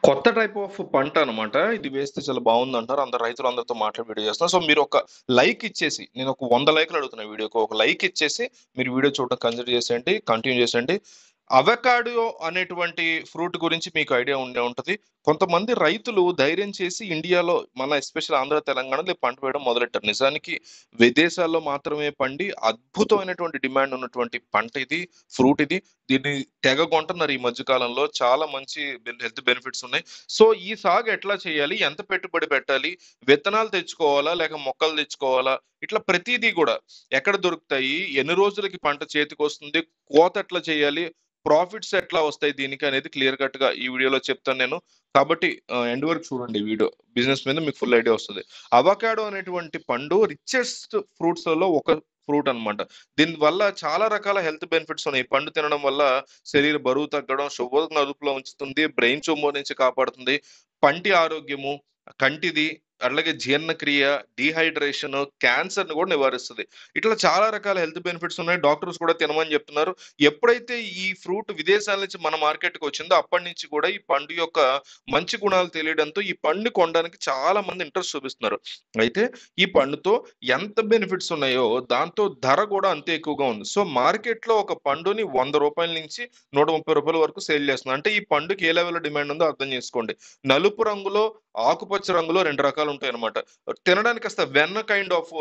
కొత్త type of పంట అనమాట. ఇది వేస్తే చాలా బావుందంటారు. అందరు రైతులందరితో మాట్లాడి వీడియో చేస్తున్నా. సో, మీరొక లైక్ ఇచ్చేసి నేనొక 100 లైకులు అడుగుతున్నా వీడియోకి. ఒక లైక్ ఇచ్చేసి మీరు వీడియో చూడడం కన్సిడర్ చేసేయండి. కంటిన్యూ చేసేయండి. అవకాడో అనేటువంటి ఫ్రూట్ గురించి మీకు ఐడియా ఉండే ఉంటది. కొంతమంది రైతులు ధైర్యం చేసి ఇండియాలో మన ఎస్పెషల్ ఆంధ్ర, తెలంగాణలో ఈ పంట వేయడం మొదలెట్టారు. నిజానికి విదేశాల్లో మాత్రమే పండి అద్భుతమైనటువంటి డిమాండ్ ఉన్నటువంటి పంట ఇది. ఫ్రూట్ ఇది. దీన్ని తెగ కొంటున్నారు ఈ మధ్య కాలంలో. చాలా మంచి హెల్త్ బెనిఫిట్స్ ఉన్నాయి. సో, ఈ సాగు ఎట్లా చేయాలి? ఎంత పెట్టుబడి పెట్టాలి? విత్తనాలు తెచ్చుకోవాలా? లేక మొక్కలు తెచ్చుకోవాలా? ఇట్లా ప్రతీదీ గూడా ఎక్కడ దొరుకుతాయి? ఎన్ని రోజులకి పంట చేతికొస్తుంది? కోత ఎట్లా చేయాలి? ప్రాఫిట్స్ ఎట్లా వస్తాయి దీనికి అనేది క్లియర్ కట్‌గా ఈ వీడియోలో చెప్తాను నేను. కాబట్టి ఎండ్ వరకు చూడండి ఈ వీడియో. బిజినెస్ మీద మీకు ఫుల్ ఐడియా వస్తది. అవకాడో అనేటువంటి పండు రిచెస్ట్ ఫ్రూట్స్‌లలో ఒక ఫ్రూట్ అన్నమాట. దీని వల్ల చాలా రకాల హెల్త్ బెనిఫిట్స్ ఉన్నాయి. ఈ పండు తినడం వల్ల శరీర బరువు తగ్గడం, షుగర్‌ని అదుపులో ఉంచుతుంది, బ్రెయిన్ ట్యూమర్ నుంచి కాపాడుతుంది, పంటి ఆరోగ్యము, కంటిది, అట్లాగే జీర్ణక్రియ, డీహైడ్రేషన్, క్యాన్సర్‌ని కూడా నివారిస్తది. ఇట్లా చాలా రకాల హెల్త్ బెనిఫిట్స్ ఉన్నాయి. డాక్టర్స్ కూడా తినమని చెప్తున్నారు. ఎప్పుడైతే ఈ ఫ్రూట్ విదేశాల నుంచి మన మార్కెట్‌కి వచ్చిందో అప్పటి నుంచి కూడా ఈ పండు యొక్క మంచి గుణాలు తెలియడంతో ఈ పండు కొనడానికి చాలా మంది ఇంట్రెస్ట్ చూపిస్తున్నారు. అయితే ఈ పండుతో ఎంత బెనిఫిట్స్ ఉన్నాయో దాంతో ధర కూడా అంతే ఎక్కువగా ఉంది. సో, మార్కెట్‌లో ఒక పండుని రూ. 100 నుంచి రూ. 130 వరకు సేల్ చేస్తున్నారు. అంటే ఈ పండుకి ఏ లెవెల్‌లో డిమాండ్ ఉందో అర్థం చేసుకోండి. నలుపు రంగులో, ఆకుపచ్చ రంగులో 2 రకాలు ఉంటాయన్నమాట. తినడానికి కాస్త వెన్న కైండ్ ఆఫ్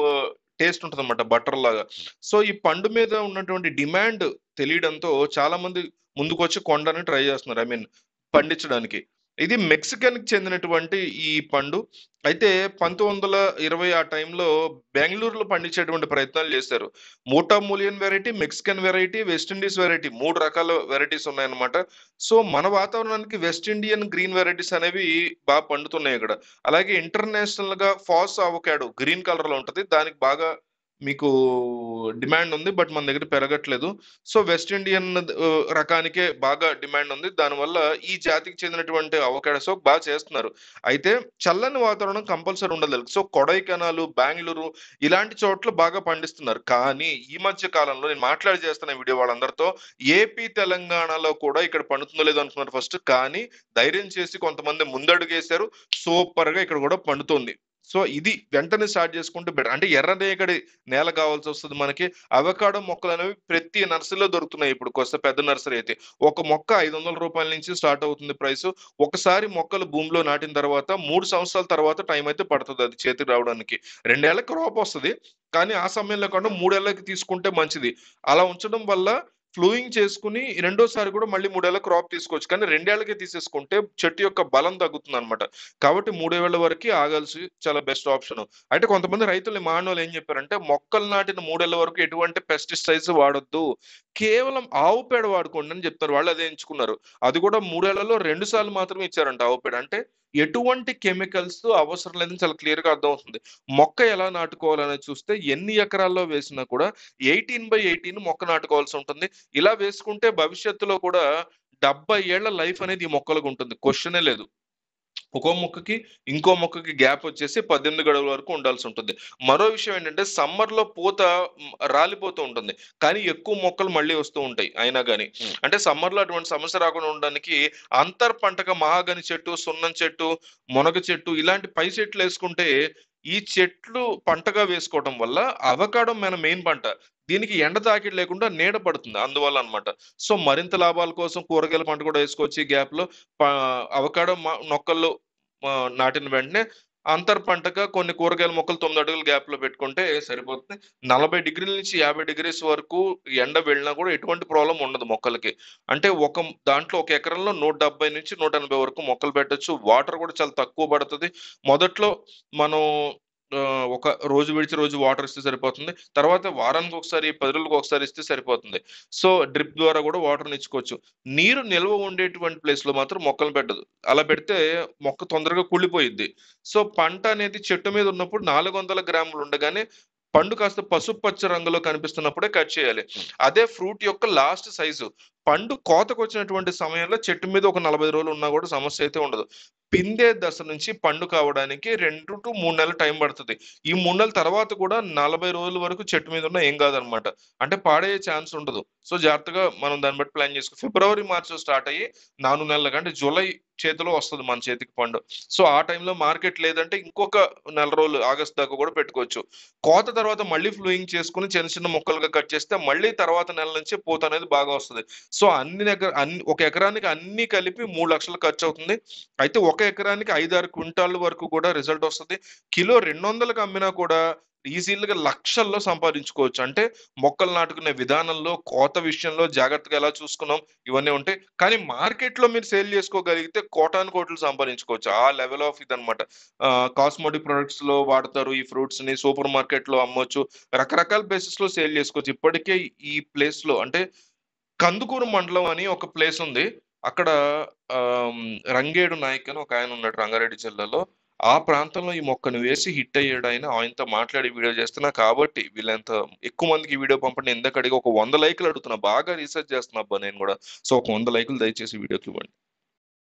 టేస్ట్ ఉంటదన్నమాట బటర్ లాగా. సో, ఈ పండు మీద ఉన్నటువంటి డిమాండ్ తెలియడంతో చాలా మంది ముందుకొచ్చి కొనడానికి ట్రై చేస్తున్నారు. ఐ మీన్ పండించడానికి. ఇది మెక్సికన్‌కి చెందినటువంటి ఈ పండు. అయితే 1920 ఆ టైంలో బెంగుళూరులో పండించేటువంటి ప్రయత్నాలు చేశారు. మోటాములియన్ variety, Mexican variety, West Indies variety 3 రకాల వెరైటీస్ ఉన్నాయన్నమాట. సో, మన వాతావరణానికి వెస్ట్ ఇండియన్ గ్రీన్ వెరైటీస్ అనేవి పండుతున్నాయి ఇక్కడ. అలాగే ఇంటర్నేషనల్‌గా ఫాస్ అవకాడో గ్రీన్ కలర్‌లో ఉంటది. దానికి బాగా మీకు డిమాండ్ ఉంది. బట్ మన దగ్గర పెరగట్లేదు. సో, వెస్ట్ ఇండియన్ రకానికే బాగా డిమాండ్ ఉంది. దానివల్ల ఈ జాతికి చెందినటువంటి అవకాడోస్ చేస్తున్నారు. అయితే చల్లని వాతావరణం కంపల్సరీ ఉండాలి. సో, కొడైకెనాలు, బెంగుళూరు ఇలాంటి చోట్ల బాగా పండిస్తున్నారు. కానీ ఈ మధ్య కాలంలో నేను మాట్లాడి చేస్తున్న ఈ వీడియో వాళ్ళందరితో ఏపీ, తెలంగాణలో కూడా ఇక్కడ పండుతుందో లేదో అనుకున్నారు ఫస్ట్. కానీ ధైర్యం చేసి కొంతమంది ముందడుగేశారు. సూపర్‌గా ఇక్కడ కూడా పండుతోంది. సో, ఇది వెంటనే స్టార్ట్ చేసుకుంటే బెటర్. అంటే ఎర్రరేగడి నేల కావాల్సొస్తది మనకి. అవకాడో మొక్కలనేవి ప్రతి నర్సరీలో దొరుకుతున్నాయి ఇప్పుడు కొస్త పెద్ద నర్సరీ అయితే. ఒక మొక్క రూ. 500 నుంచి స్టార్ట్ అవుతుంది ప్రైసు. ఒకసారి మొక్కలు భూమిలో నాటిన తర్వాత 3 సంవత్సరాల తర్వాత టైం అయితే పడతది అది చేతికి రావడానికి. 2 ఏళ్లకి క్రాప్ వస్తది. కానీ ఆ సమయంలో కాకుండా 3 ఏళ్లకి తీసుకుంటే మంచిది. అలా ఉంచడం వల్ల ఫ్లూయింగ్ చేసుకొని రెండోసారి కూడా మళ్ళీ 3 ఏళ్ల క్రాప్ తీసుకోవచ్చు. కానీ 2 ఏళ్లకే తీసేసుకుంటే చెట్టు యొక్క బలం తగ్గుతుందన్నమాట. కాబట్టి 3 ఏళ్ల వరకి ఆగాల్సి చాలా బెస్ట్ ఆప్షను. అయితే కొంతమంది రైతులు మానోళ్ళు ఏం చెప్పారంటే, మొక్కలు నాటిన 3 ఏళ్ల వరకు ఎటువంటి పెస్టిసైడ్స్ వాడొద్దు. కేవలం ఆవు పేడ వాడుకోండి అని చెప్తారు. వాళ్ళు అదే ఎంచుకున్నారు. అది కూడా 3 ఏళ్లలో 2 సార్లు మాత్రమే ఇచ్చారంట ఆవు పేడ. అంటే ఎటువంటి కెమికల్స్ అవసరం లేదని చాలా క్లియర్‌గా అర్థమవుతుంది. మొక్క ఎలా నాటుకోవాలనేది చూస్తే ఎన్ని ఎకరాల్లో వేసినా కూడా 18/18 మొక్క నాటుకోవాల్సి ఉంటుంది. ఇలా వేసుకుంటే భవిష్యత్తులో కూడా 70 ఏళ్ల లైఫ్ అనేది ఈ మొక్కలకుంటుంది. క్వెషనే లేదు. ఒక్కో మొక్కకి, ఇంకో మొక్కకి గ్యాప్ వచ్చేసి 18 గడువుల వరకు ఉండాల్సుంటుంది. మరో విషయం ఏంటంటే సమ్మర్‌లో పూత రాలిపోతూ ఉంటుంది. కానీ ఎక్కువ మొక్కలు మళ్ళీ వస్తూ ఉంటాయి అయినా గాని. అంటే సమ్మర్‌లో అటువంటి సమస్య రాకుండా ఉండడానికి అంతర్ పంటగా మహాగని చెట్టు, సున్నం చెట్టు, మునగ చెట్టు ఇలాంటి పై చెట్లేసుకుంటే ఈ చెట్లు పంటగా వేసుకోవటం వల్ల అవకాడో మన మెయిన్ పంట. దీనికి ఎండ తాకిడి లేకుండా నీడ పడుతుంది అందువల్ల అన్నమాట. సో, మరింత లాభాల కోసం కూరగాయల పంట కూడా వేసుకోవచ్చు ఈ గ్యాప్‌లో. పా అవకాడో నొక్కల్లో నాటిన వెంటనే అంతర్ పంటగా కొన్ని కూరగాయల మొక్కలు 9 అడుగుల గ్యాప్‌లో పెట్టుకుంటే సరిపోతుంది. 40 డిగ్రీల నుంచి 50 డిగ్రీస్ వరకు ఎండ వెళ్ళినా కూడా ఎటువంటి ప్రాబ్లమ్ ఉండదు మొక్కలకి. అంటే దాంట్లో ఒక ఎకరంలో 170-180 వరకు మొక్కలు పెట్టొచ్చు. వాటర్ కూడా చాలా తక్కువ పడతది. మొదట్లో మనం ఒక రోజు విడిచి రోజు వాటర్ ఇస్తే సరిపోతుంది. తర్వాత వారానికొకసారి, 10 రోజులకొకసారి ఇస్తే సరిపోతుంది. సో, డ్రిప్ ద్వారా కూడా వాటర్‌నిచ్చుకోవచ్చు. నీరు నిల్వ ఉండేటువంటి ప్లేస్‌లో మాత్రం మొక్కలు పెట్టొద్దు. అలా పెడితే మొక్క తొందరగా కుళ్ళిపోయిద్ది. సో, పంట అనేది చెట్టు మీద ఉన్నప్పుడు 400 గ్రాములు ఉండగానే పండు కాస్త పసుపు పచ్చ రంగులో కనిపిస్తున్నప్పుడే కట్ చేయాలి. అదే ఫ్రూట్ యొక్క లాస్ట్ సైజు. పండు కోతకొచ్చినటువంటి సమయంలో చెట్టు మీద ఒక 40 రోజులు ఉన్నా కూడా సమస్య అయితే ఉండదు. పిందే దశ నుంచి పండు కావడానికి 2-3 నెలలు టైం పడుతది. ఈ 3 నెలల తర్వాత కూడా 40 రోజుల వరకు చెట్టు మీద ఉన్నా ఏం కాదనమాట. అంటే పాడయ్యే ఛాన్స్ ఉండదు. సో, జాగ్రత్తగా మనం దాన్ని బట్టి ప్లాన్ చేసుకో ఫిబ్రవరి, మార్చ్‌లో స్టార్ట్ అయ్యి 4 నెలలకి అంటే జూలై చేతిలో వస్తది మన చేతికి పండు. సో, ఆ టైంలో మార్కెట్ లేదంటే ఇంకొక నెల రోజులు ఆగస్ట్ దాకా కూడా పెట్టుకోవచ్చు. కోత తర్వాత మళ్ళీ ఫ్లూయింగ్ చేసుకొని చిన్న చిన్న ముక్కలుగా కట్ చేస్తే మళ్ళీ తర్వాత నెల నుంచి పూత అనేది బాగా వస్తది. సో, ఒక ఎకరానికి అన్నీ కలిపి 3,00,000 ఖర్చవుతుంది. అయితే ఒక ఎకరానికి 5, 6 క్వింటాల్ వరకు కూడా రిజల్ట్ వస్తది. కిలో 200కి అమ్మినా కూడా ఈజీ‌గా లక్షల్లో సంపాదించుకోవచ్చు. అంటే మొక్కలు నాటుకునే విధానంలో, కోత విషయంలో జాగ్రత్తగా ఎలా చూసుకున్నాం ఇవన్నీ ఉంటాయి. కానీ మార్కెట్‌లో మీరు సేల్ చేసుకోగలిగితే కోటాను కోట్లు సంపాదించుకోవచ్చు. ఆ లెవెల్ ఆఫ్ ఇదనమాట. కాస్మోటిక్ ప్రొడక్ట్స్‌లో వాడతారు ఈ ఫ్రూట్స్‌ని. సూపర్ మార్కెట్‌లో అమ్మొచ్చు. రకరకాల బేసిస్‌లో సేల్ చేసుకోవచ్చు. ఇప్పటికే ఈ ప్లేస్‌లో అంటే కందుకూరు మండలం అని ఒక ప్లేస్ ఉంది. అక్కడ రంగేడు నాయక్ అని ఒకాయనున్నాడు రంగారెడ్డి జిల్లాలో. ఆ ప్రాంతంలో ఈ మొక్కను వేసి హిట్ అయ్యాడాయన. ఆయనతో మాట్లాడి వీడియో చేస్తున్నా కాబట్టి వీళ్ళంత ఎక్కువ మందికి ఈ వీడియో పంపండి. ఇందాక అడిగి ఒక 100 లైకులు అడుగుతున్నా. బాగా రీసెర్చ్ చేస్తున్నా అబ్బా నేను గూడా. సో, ఒక 100 లైకులు దయచేసి వీడియోకివ్వండి.